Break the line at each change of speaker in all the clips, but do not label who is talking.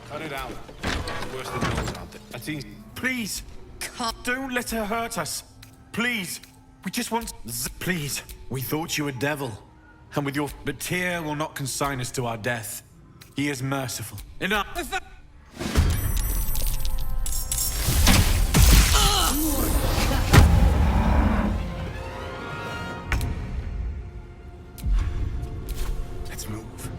Cut it out. It's worse than those out there. I think.
Please, don't let her hurt us. Please, we just want. Please, we thought you a devil, and with your. But Tyr will not consign us to our death. He is merciful. Enough. Let's move.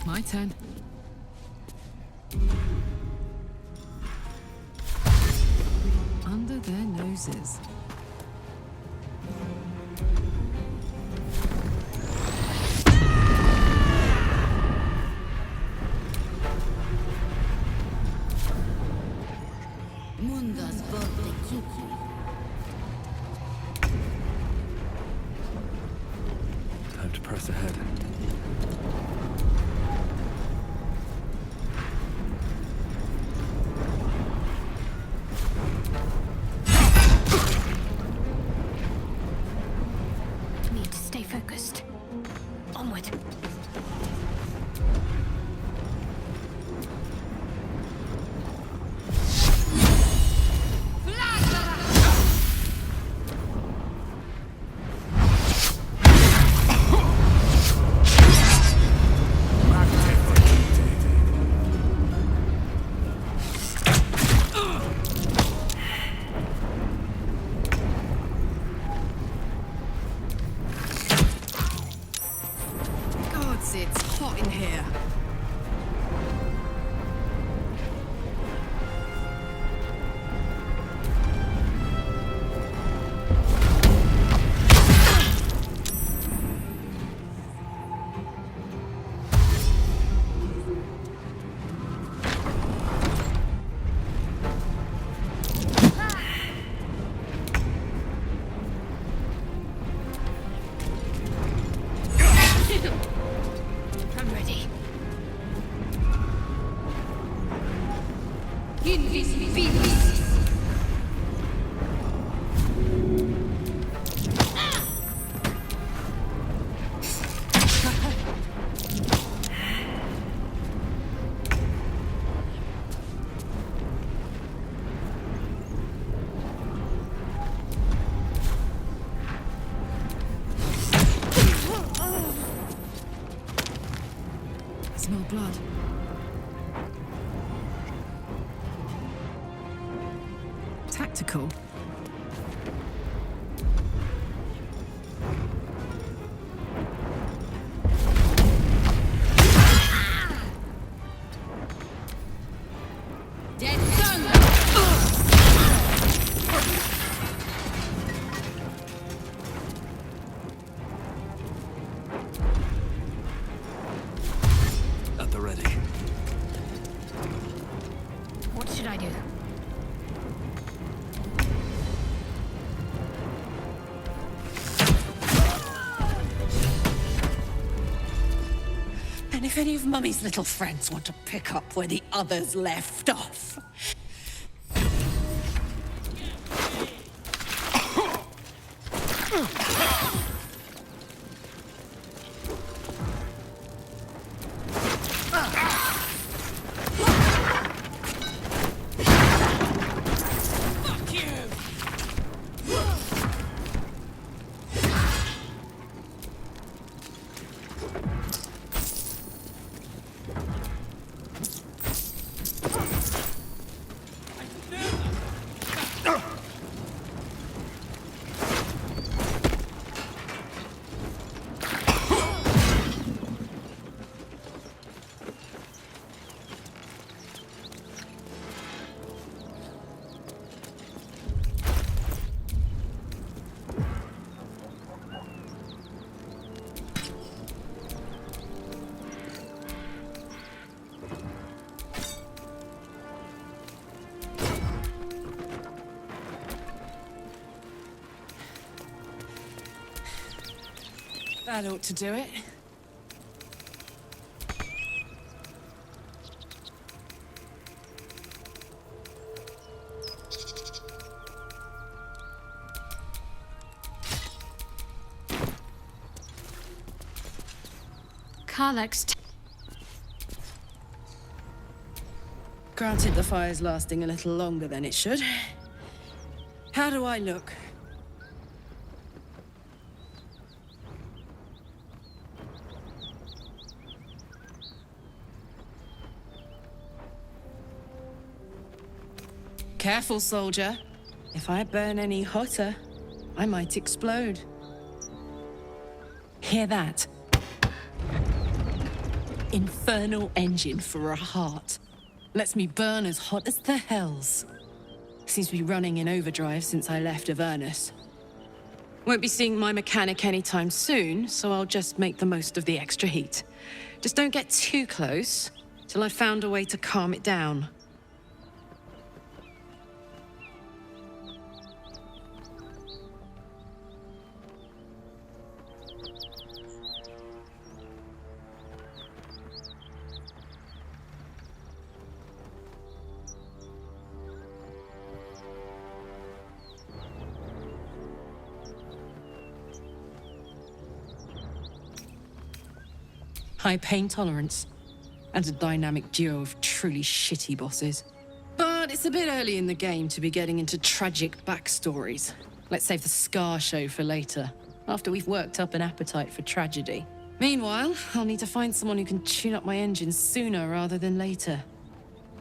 My turn. Under their noses.
Mundos bote kiki.
Time to press ahead.
Need to stay focused. Onward.
Gods, it's hot in here.
I'm ready.
Invisibilis.
Smell blood. Tactical.
Dead son.
At the ready.
What should I do?
And if any of Mummy's little friends want to pick up where the others left off.
That ought to do it.
Karlach's
Granted, the fire's lasting a little longer than it should. How do I look? Careful, soldier. If I burn any hotter, I might explode. Hear that? Infernal engine for a heart. Lets me burn as hot as the hells. Seems to be running in overdrive since I left Avernus. Won't be seeing my mechanic anytime soon, so I'll just make the most of the extra heat. Just don't get too close, till I've found a way to calm it down. High pain tolerance, and a dynamic duo of truly shitty bosses. But it's a bit early in the game to be getting into tragic backstories. Let's save the Scar show for later, after we've worked up an appetite for tragedy. Meanwhile, I'll need to find someone who can tune up my engine sooner rather than later.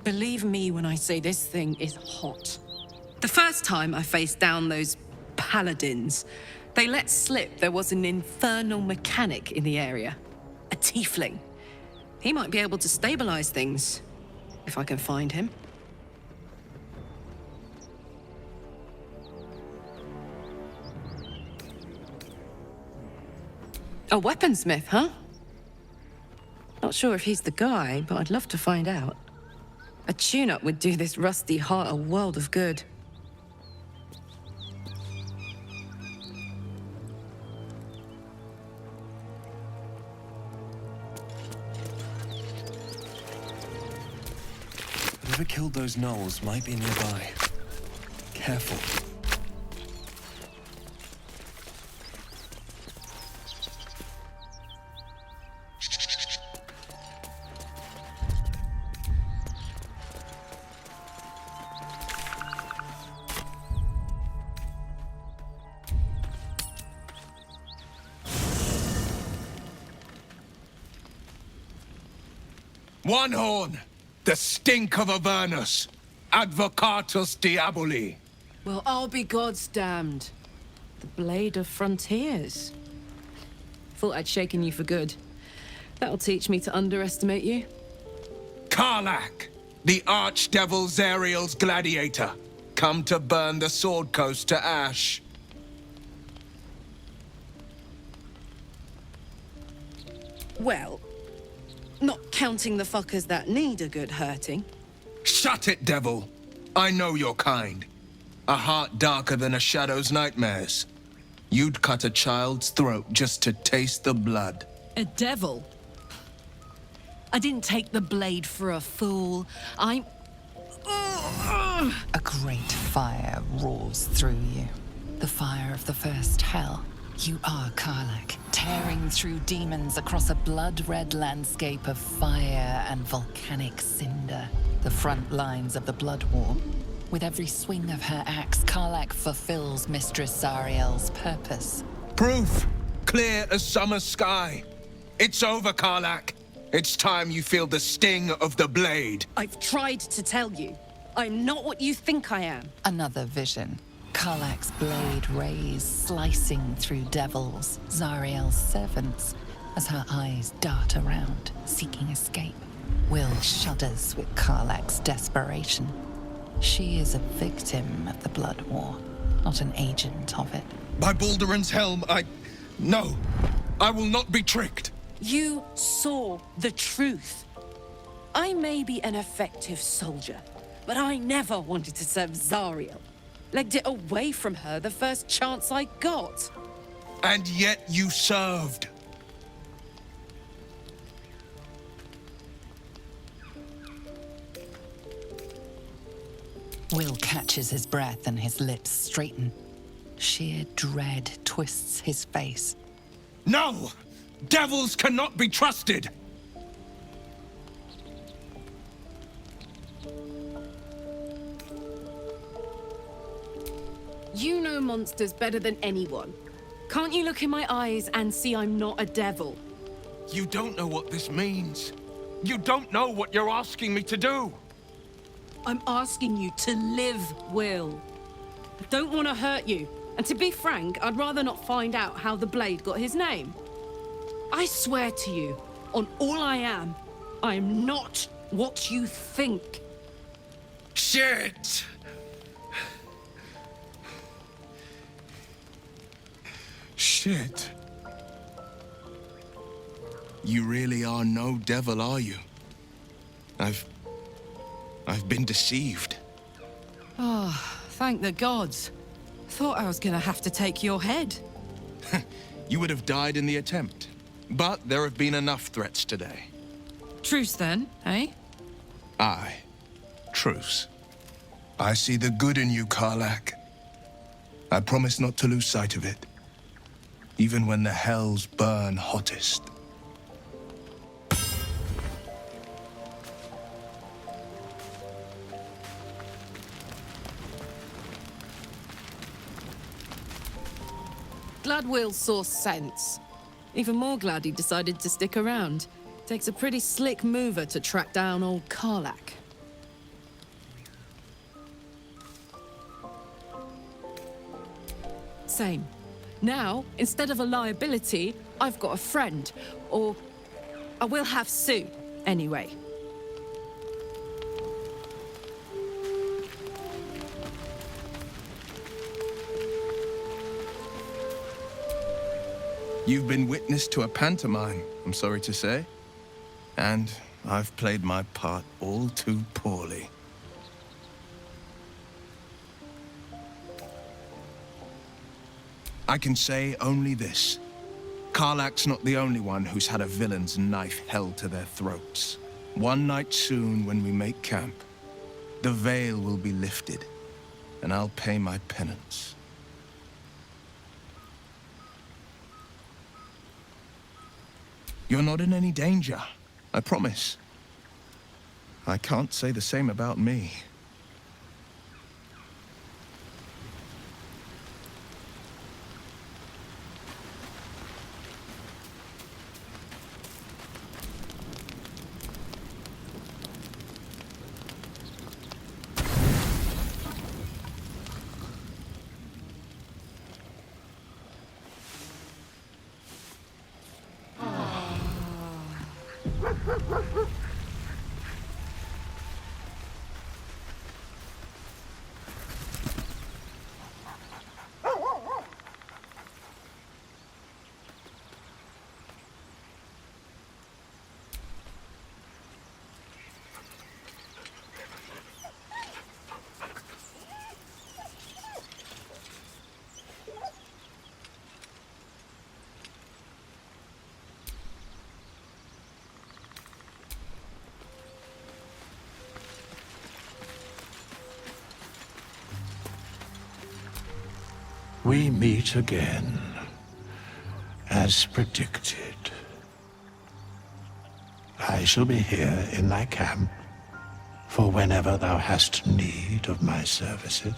Believe me when I say this thing is hot. The first time I faced down those paladins, they let slip there was an infernal mechanic in the area. A tiefling. He might be able to stabilize things, if I can find him. A weaponsmith, huh? Not sure if he's the guy, but I'd love to find out. A tune-up would do this rusty heart a world of good.
Whoever killed those gnolls might be nearby. Careful.
One horn! The stink of Avernus! Advocatus Diaboli!
Well, I'll be God's damned. The Blade of Frontiers. Thought I'd shaken you for good. That'll teach me to underestimate you.
Karlach! The Archdevil Zariel's gladiator! Come to burn the Sword Coast to ash!
Well, not counting the fuckers that need a good hurting.
Shut it, devil! I know your kind. A heart darker than a shadow's nightmares. You'd cut a child's throat just to taste the blood.
A devil? I didn't take the blade for a fool. I'm...
A great fire roars through you. The fire of the first hell. You are Karlach, tearing through demons across a blood-red landscape of fire and volcanic cinder. The front lines of the Blood War. With every swing of her axe, Karlach fulfills Mistress Zariel's purpose.
Proof! Clear as summer sky. It's over, Karlach. It's time you feel the sting of the blade.
I've tried to tell you. I'm not what you think I am.
Another vision. Karlach's blade rays slicing through devils, Zariel's servants, as her eyes dart around, seeking escape. Will shudders with Karlach's desperation. She is a victim of the Blood War, not an agent of it.
By Balduran's helm, No! I will not be tricked!
You saw the truth. I may be an effective soldier, but I never wanted to serve Zariel. Legged it away from her the first chance I got.
And yet you served.
Will catches his breath and his lips straighten. Sheer dread twists his face.
No! Devils cannot be trusted!
You know monsters better than anyone. Can't you look in my eyes and see I'm not a devil?
You don't know what this means. You don't know what you're asking me to do.
I'm asking you to live, Will. I don't want to hurt you. And to be frank, I'd rather not find out how the Blade got his name. I swear to you, on all I am not what you think.
Shit! Shit. You really are no devil, are you? I've been deceived.
Thank the gods. Thought I was gonna have to take your head.
You would have died in the attempt. But there have been enough threats today.
Truce then, eh?
Aye. Truce. I see the good in you, Karlach. I promise not to lose sight of it. Even when the hells burn hottest.
Glad Will saw sense. Even more glad he decided to stick around. Takes a pretty slick mover to track down old Karlach. Same. Now, instead of a liability, I've got a friend. Or I will have Sue, anyway.
You've been witness to a pantomime, I'm sorry to say. And I've played my part all too poorly. I can say only this. Karlach's not the only one who's had a villain's knife held to their throats. One night soon, when we make camp, the veil will be lifted, and I'll pay my penance. You're not in any danger, I promise. I can't say the same about me.
We meet again, as predicted. I shall be here in thy camp, for whenever thou hast need of my services.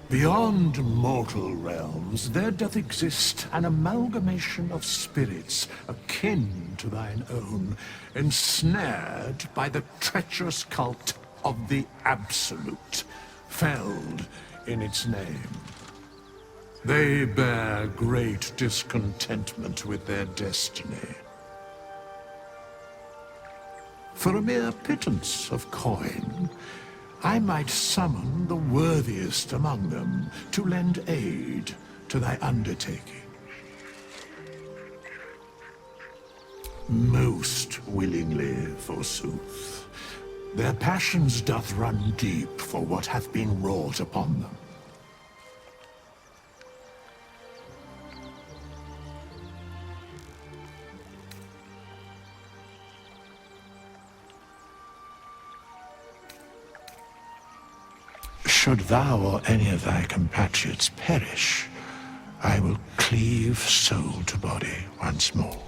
Beyond mortal realms, there doth exist an amalgamation of spirits akin to thine own, ensnared by the treacherous cult of the Absolute, felled in its name. They bear great discontentment with their destiny. For a mere pittance of coin, I might summon the worthiest among them to lend aid to thy undertaking. Most willingly, forsooth. Their passions doth run deep for what hath been wrought upon them. Should thou or any of thy compatriots perish, I will cleave soul to body once more.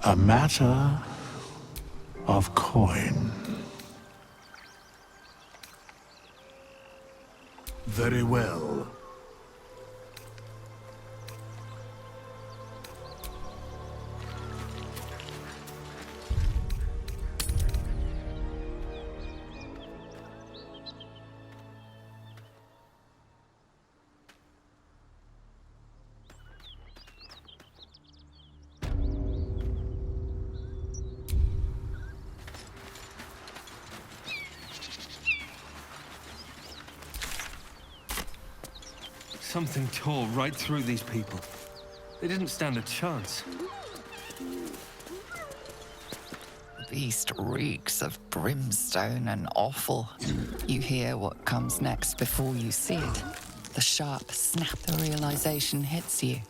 A matter of coin. Very well.
Something tore right through these people. They didn't stand a chance.
The beast reeks of brimstone and offal. You hear what comes next before you see it. The sharp snap of realization hits you.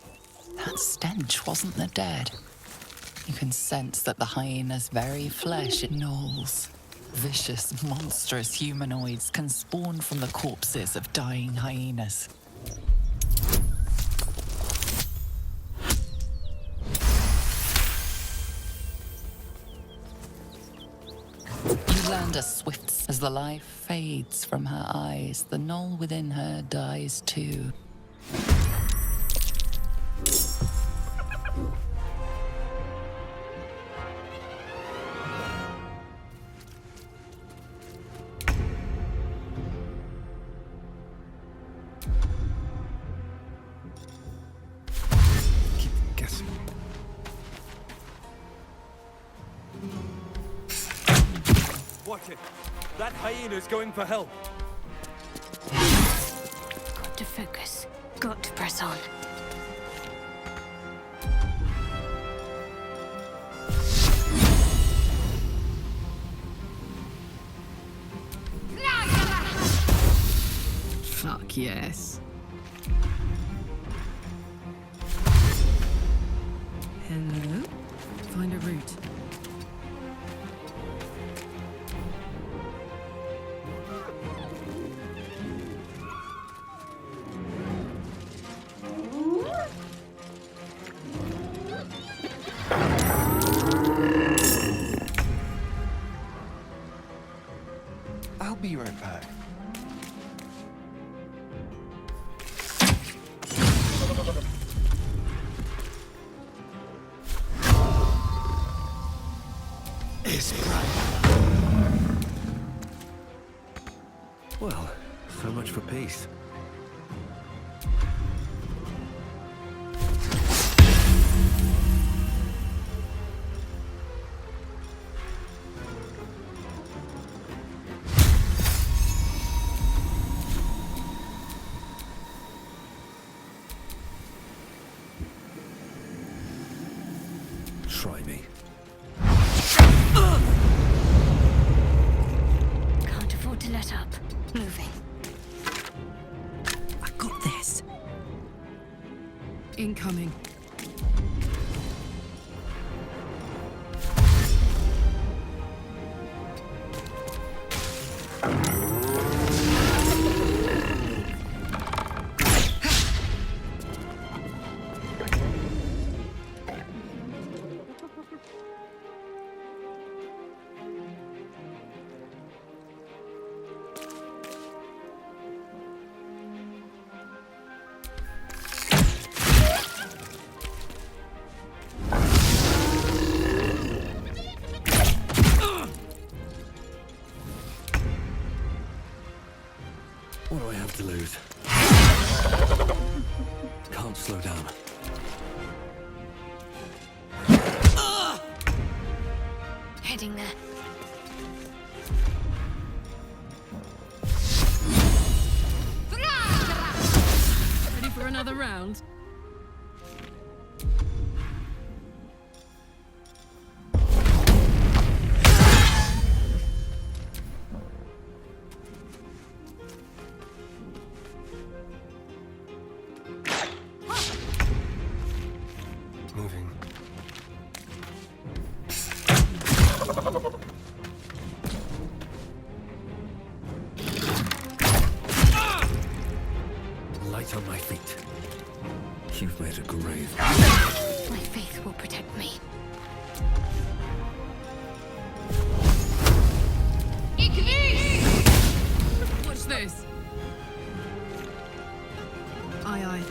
That stench wasn't the dead. You can sense that the hyena's very flesh gnaws. Vicious, monstrous humanoids can spawn from the corpses of dying hyenas. You land a swift as the life fades from her eyes. The gnoll within her dies too.
Keep guessing.
Watch it. That hyena's going for help.
Got to focus. Got to press on.
Fuck yes. Hello? Find a route.
I'll be right back. Well, so much for peace. Try me.
Can't afford to let up. Moving.
I got this. Incoming.
What do I have to lose? Can't slow down.
Heading there.
Ready for another round?
Moving.
My faith will protect me.
Watch this. Aye, aye.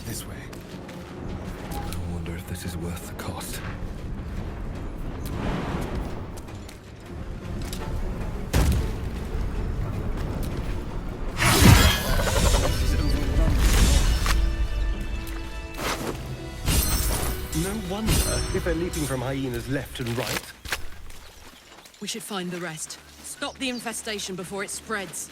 This way. I wonder if this is worth the cost.
No wonder if they're leaping from hyenas left and right.
We should find the rest. Stop the infestation before it spreads.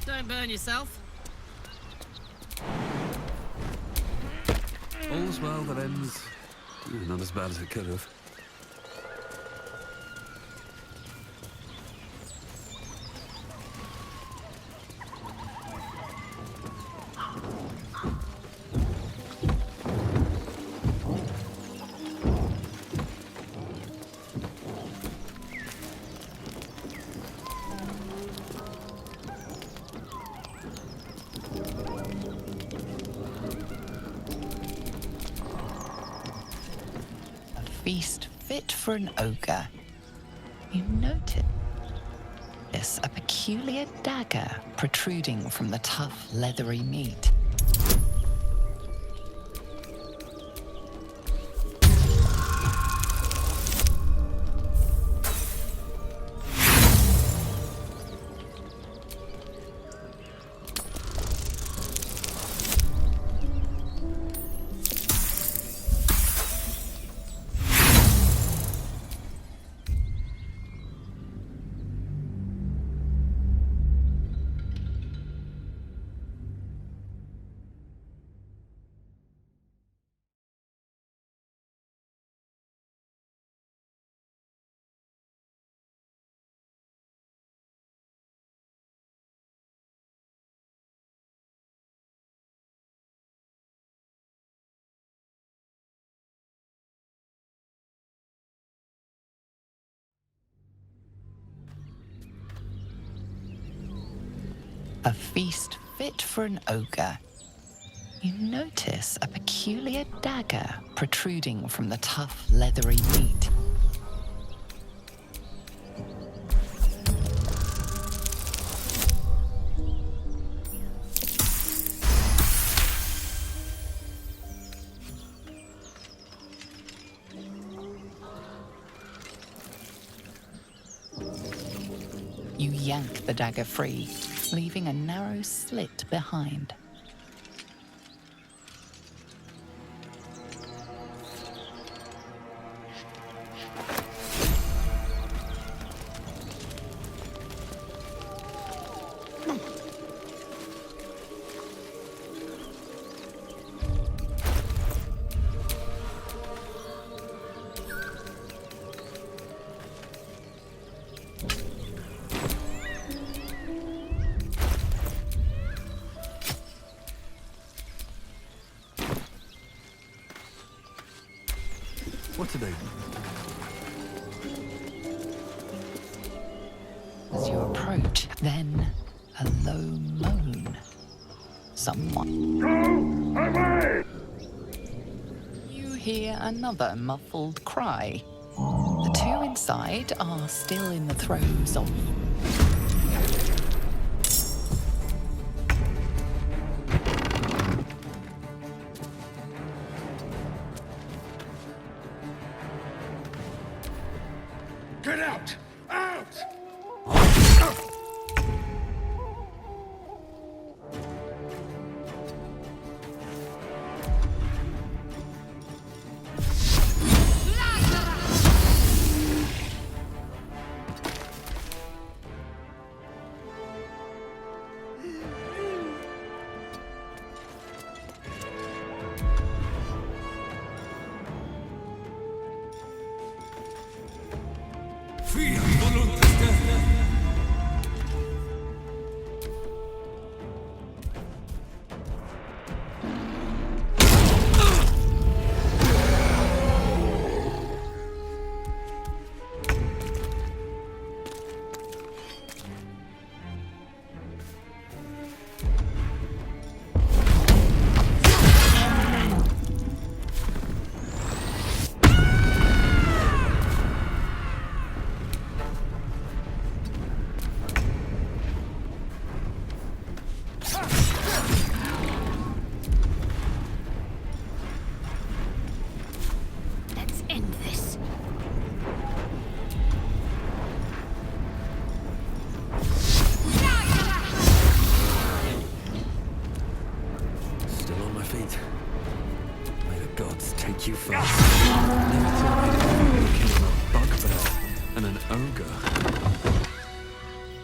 Don't burn yourself.
All's well that ends. Not as bad as it could have.
Feast fit for an ogre. You notice a peculiar dagger protruding from the tough, leathery meat. A feast fit for an ogre. You notice a peculiar dagger protruding from the tough, leathery meat. You yank the dagger free, leaving a narrow slit behind.
What are they?
As you approach, then a low moan. Someone.
Go away!
You hear another muffled cry. The two inside are still in the throes of.
Get out! Out!
Let's end this.
Still on my feet. May the gods take you first. Never thought I'd ever be killing a bugbear and an ogre.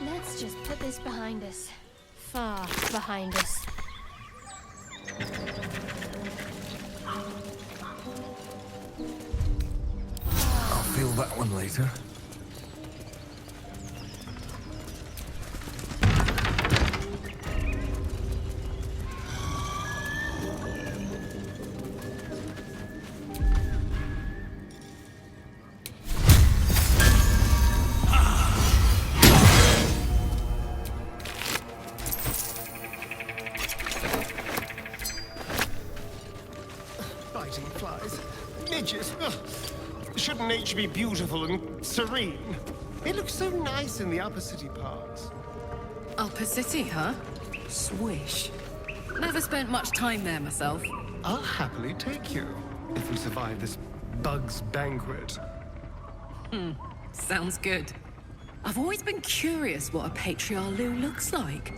Let's just put this behind us. Far behind us.
I'll feel that one later.
Biting flies. Midges. Ugh. Shouldn't nature be beautiful and serene? It looks so nice in the upper city parts.
Upper City, huh? Swish. Never spent much time there myself.
I'll happily take you, if we survive this bug's banquet.
Sounds good. I've always been curious what a patriarch looks like.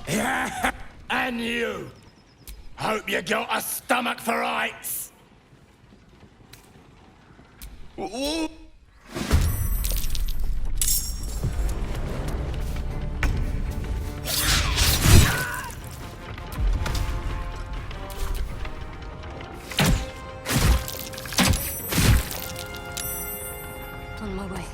Yeah, and you. Hope you got a stomach for heights. Ooh.
On my way.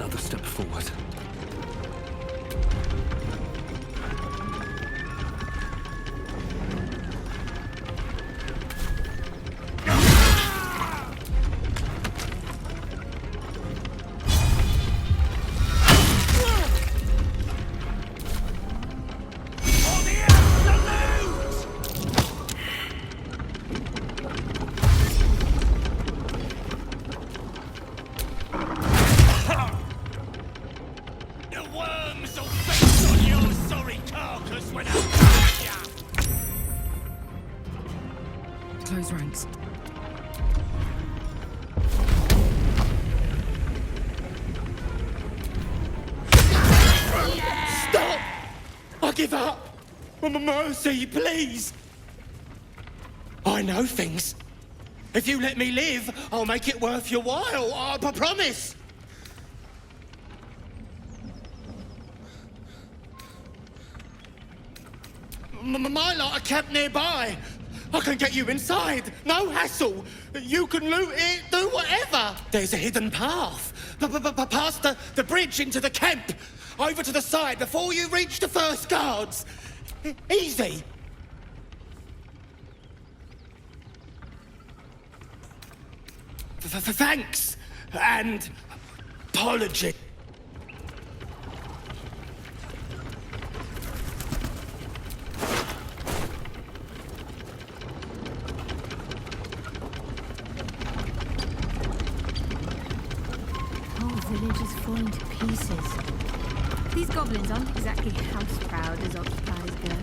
Another step forward.
Close ranks.
Stop! I give up! Mercy, please! I know things. If you let me live, I'll make it worth your while. I promise! My lot are kept nearby. I can get you inside. No hassle. You can loot it, do whatever. There's a hidden path. Past the bridge into the camp. Over to the side before you reach the first guards. Easy. Thanks. And apology.
Village is falling to pieces. These goblins aren't exactly house-proud as occupiers go.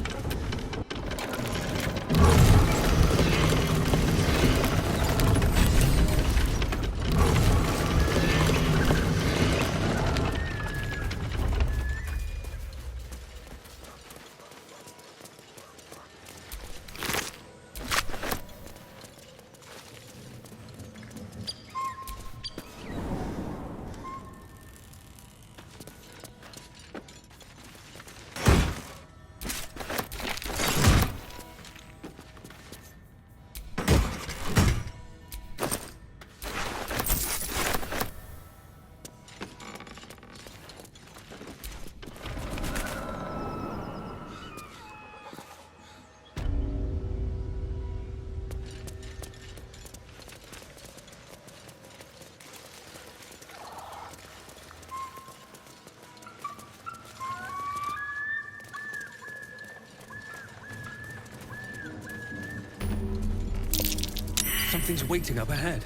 Something's waiting up ahead.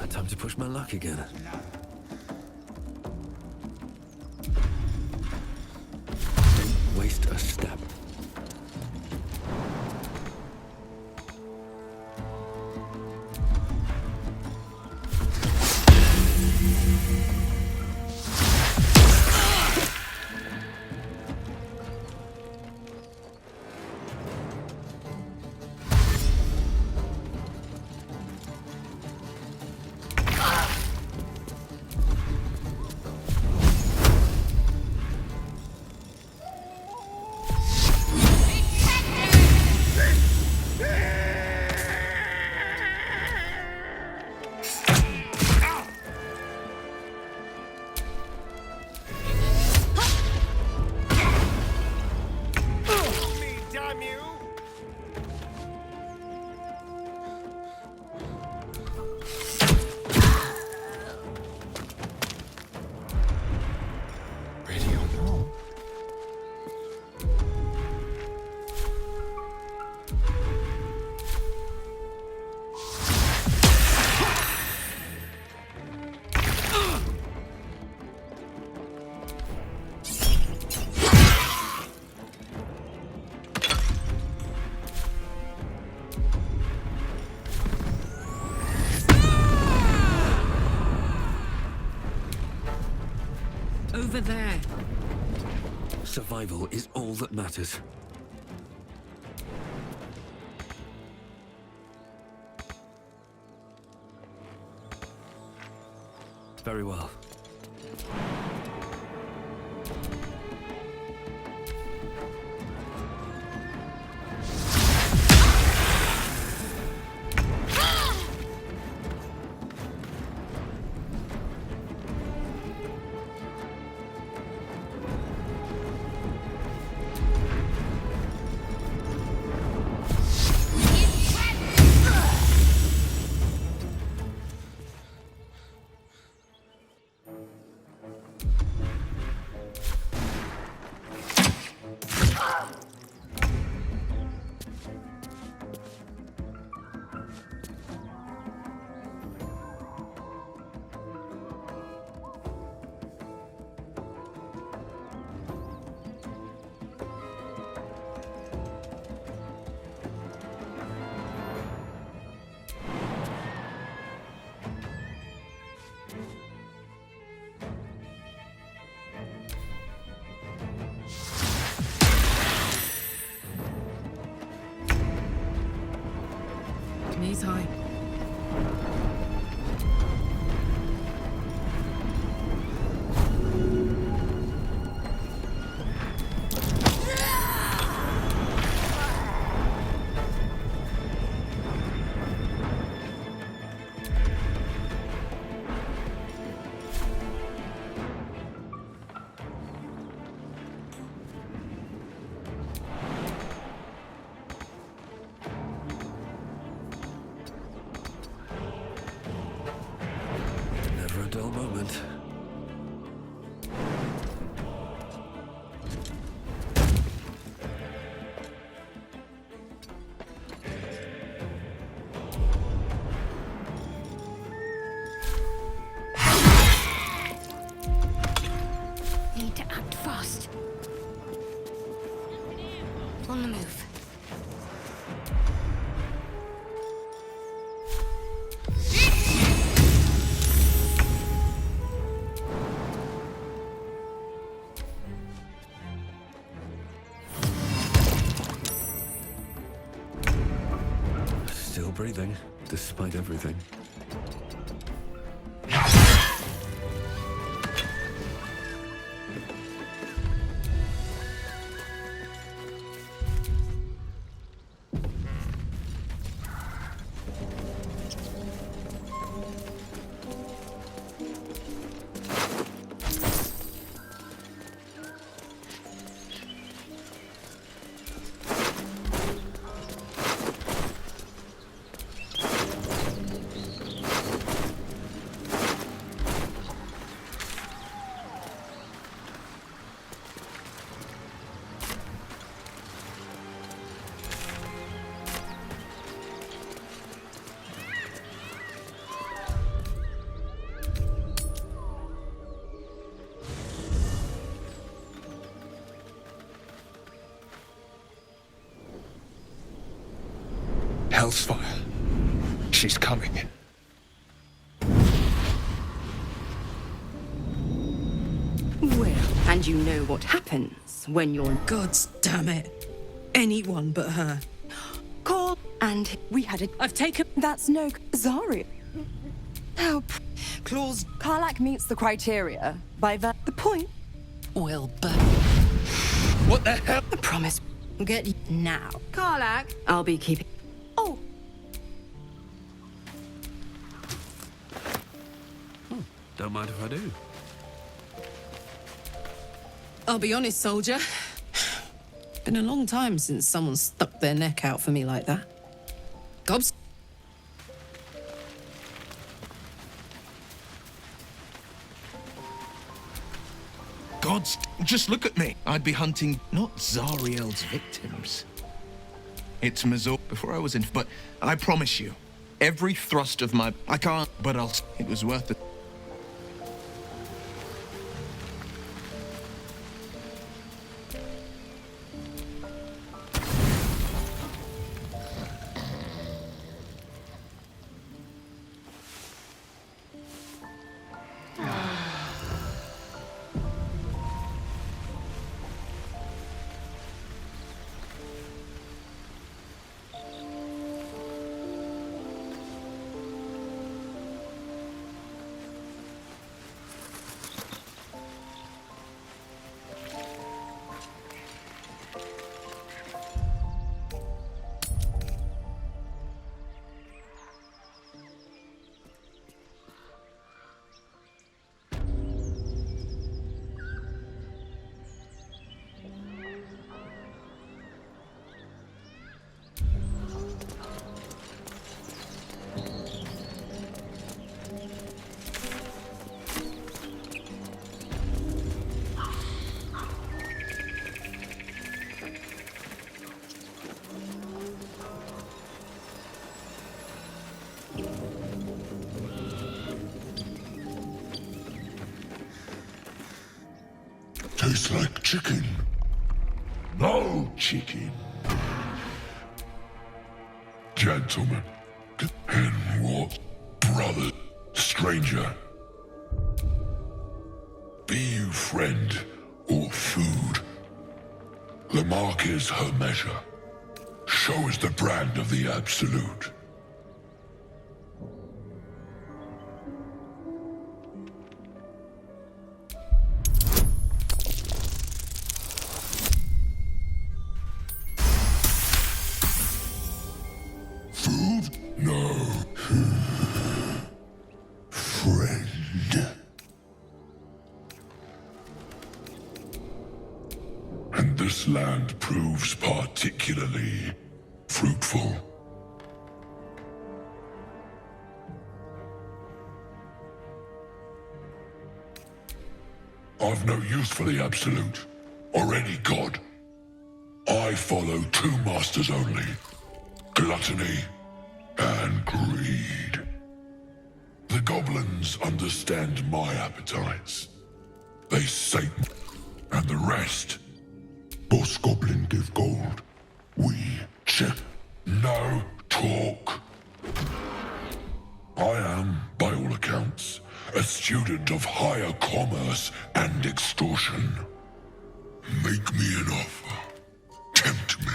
Time to push my luck again. Don't waste a step.
over there.
Survival is all that matters. Very well.
Knees high.
Never a dull moment.
Need to act fast. On the move.
Still breathing, despite everything.
Hellsfire. She's coming.
Well, and you know what happens when you're... Gods damn it. Anyone but her.
Call, and we had it.
I've taken...
That's no Zarya. How clause Karlak meets the criteria by the point.
Will burn.
What the hell?
I promise.
I'll get you now.
Karlak.
I'll be keeping...
Oh,
Don't mind if I do.
I'll be honest, soldier. Been a long time since someone stuck their neck out for me like that. Gobs.
Gods, just look at me. I'd be hunting not Zariel's victims. It's Mazor before I was in, but I promise you, every thrust of my... I can't, but I'll... It was worth it.
Tastes like chicken. No chicken. Gentlemen, and what, brother, stranger? Be you friend or food, the mark is her measure. Show us the brand of the absolute. Food? No. Friend. And this land proves particularly fruitful. I've no use for the Absolute, or any god. I follow two masters only, gluttony and greed. The goblins understand my appetites. They sate me, and the rest. Boss Goblin give gold. We check. No talk. I am, by all accounts, a student of higher commerce and extortion. Make me an offer. Tempt me.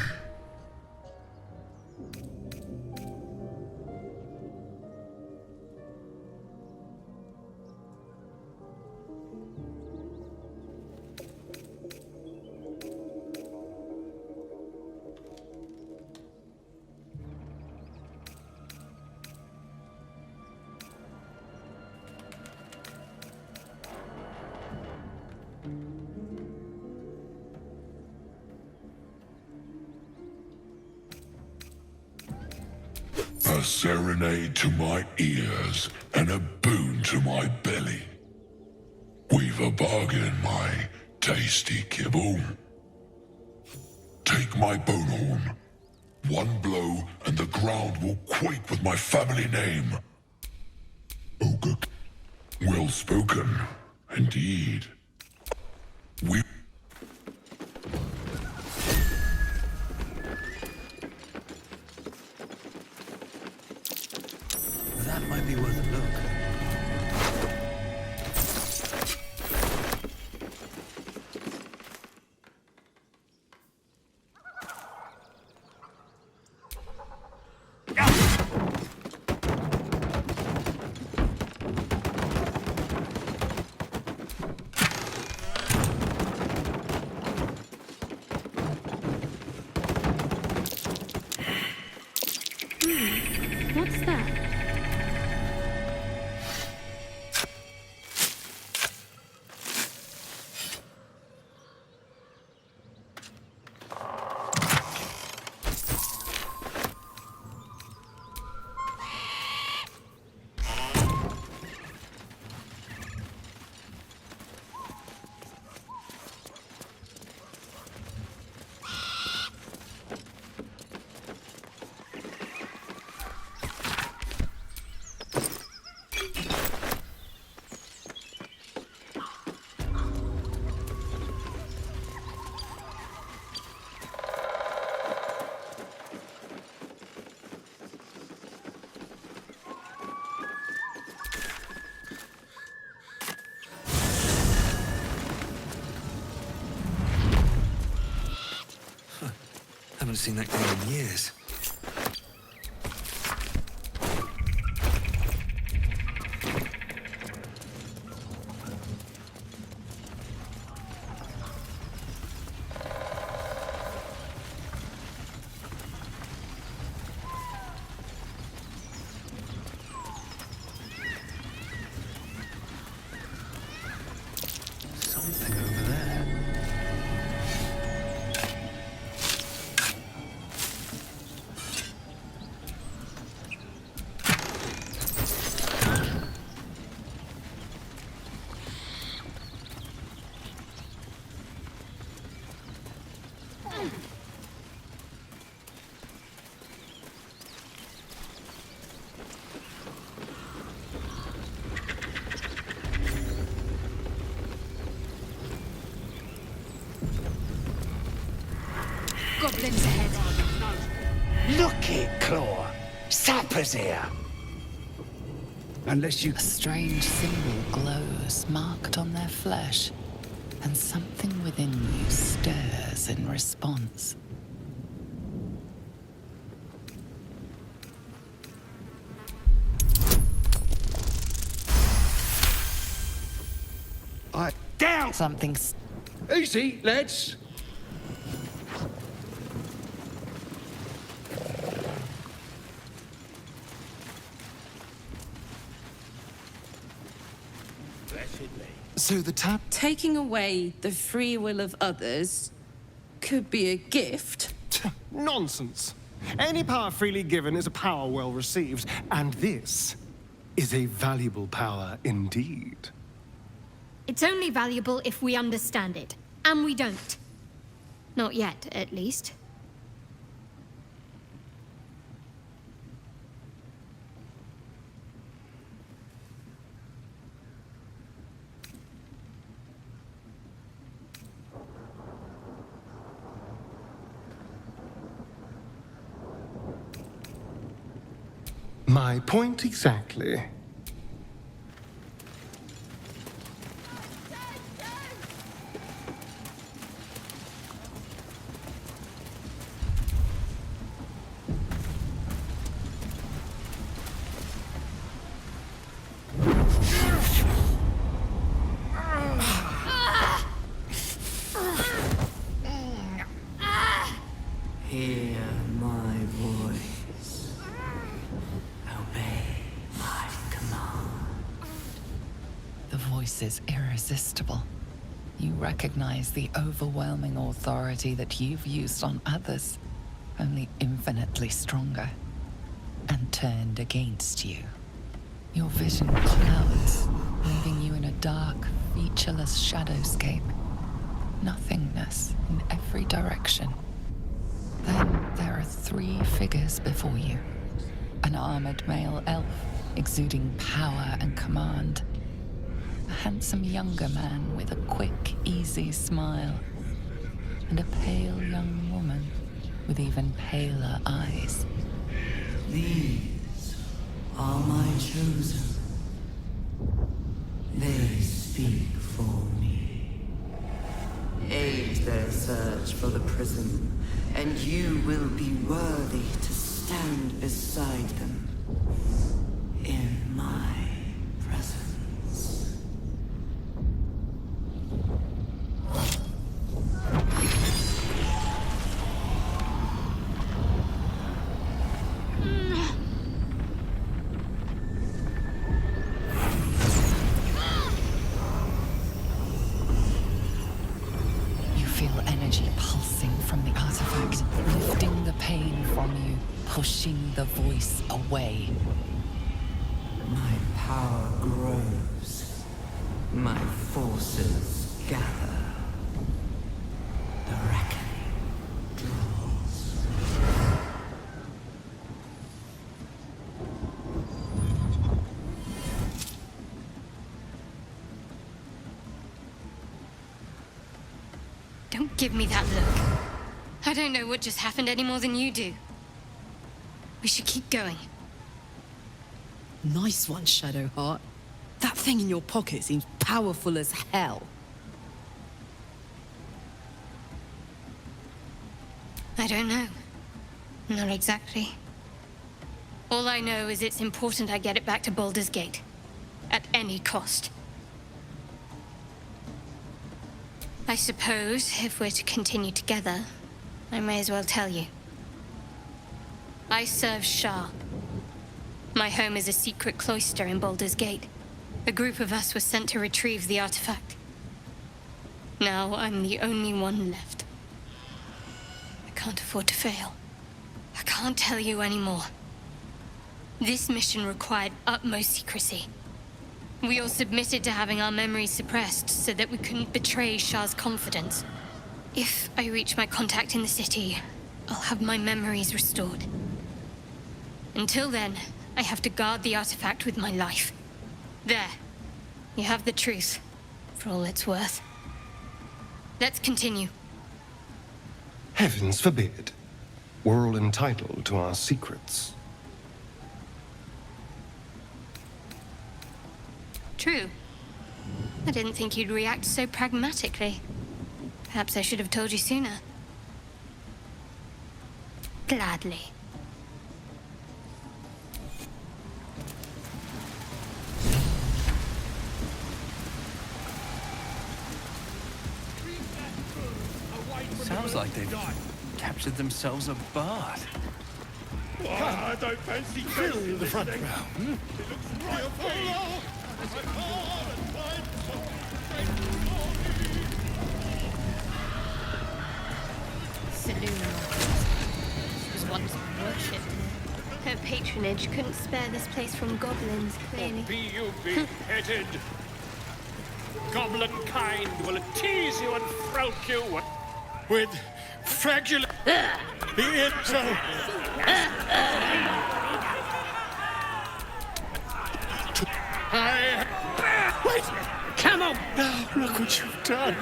A serenade to my ears and a boon to my belly. We've a bargain, my tasty kibble. Take my bone horn. One blow and the ground will quake with my family name. Ogre. Well spoken, indeed. We...
That might be worth a look.
What's that?
Haven't seen that game in years. Something over there.
goblins ahead.
Look it, Claw. Sapper's here. Unless you...
A strange symbol glows, marked on their flesh, and something within you stirs in response.
Down!
Something's...
Easy, lads.
So the tap...
Taking away the free will of others could be a gift.
Nonsense. Any power freely given is a power well received, and this is a valuable power indeed.
It's only valuable if we understand it. And we don't. Not yet, at least.
My point exactly.
Hear my voice. Obey my command.
The voice is irresistible. You recognize the overwhelming authority that you've used on others, only infinitely stronger, and turned against you. Your vision clouds, leaving you in a dark, featureless shadowscape. Nothingness in every direction. Then there are 3 figures before you. An armored male elf, exuding power and command. A handsome younger man with a quick, easy smile. And a pale young woman with even paler eyes.
These are my chosen. They speak for me. Aid their search for the prison, and you will be worthy to stand beside them in my presence.
You feel energy pulsing from the artifact, lifting the pain from you, pushing the voice away.
My power grows. My forces gather. The reckoning draws.
Don't give me that look. I don't know what just happened any more than you do. We should keep going.
Nice one, Shadowheart. That thing in your pocket seems powerful as hell.
I don't know. Not exactly. All I know is it's important I get it back to Baldur's Gate. At any cost. I suppose, if we're to continue together, I may as well tell you. I serve Shah. My home is a secret cloister in Baldur's Gate. A group of us was sent to retrieve the artifact. Now I'm the only one left. I can't afford to fail. I can't tell you anymore. This mission required utmost secrecy. We all submitted to having our memories suppressed so that we couldn't betray Shah's confidence. If I reach my contact in the city, I'll have my memories restored. Until then, I have to guard the artifact with my life. There. You have the truth, for all it's worth. Let's continue.
Heavens forbid. We're all entitled to our secrets.
True. I didn't think you'd react so pragmatically. Perhaps I should have told you sooner. Gladly.
Sounds like they've captured themselves a bard.
I don't fancy filling the front row.
Seluna was once worshipped. Her patronage couldn't spare this place from goblins, clearly.
Be you beheaded. Goblin kind will tease you and frolic you with fragile. Wait! Come on! Now, look what you've done.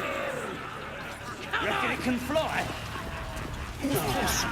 Reckon it can fly?
Awesome.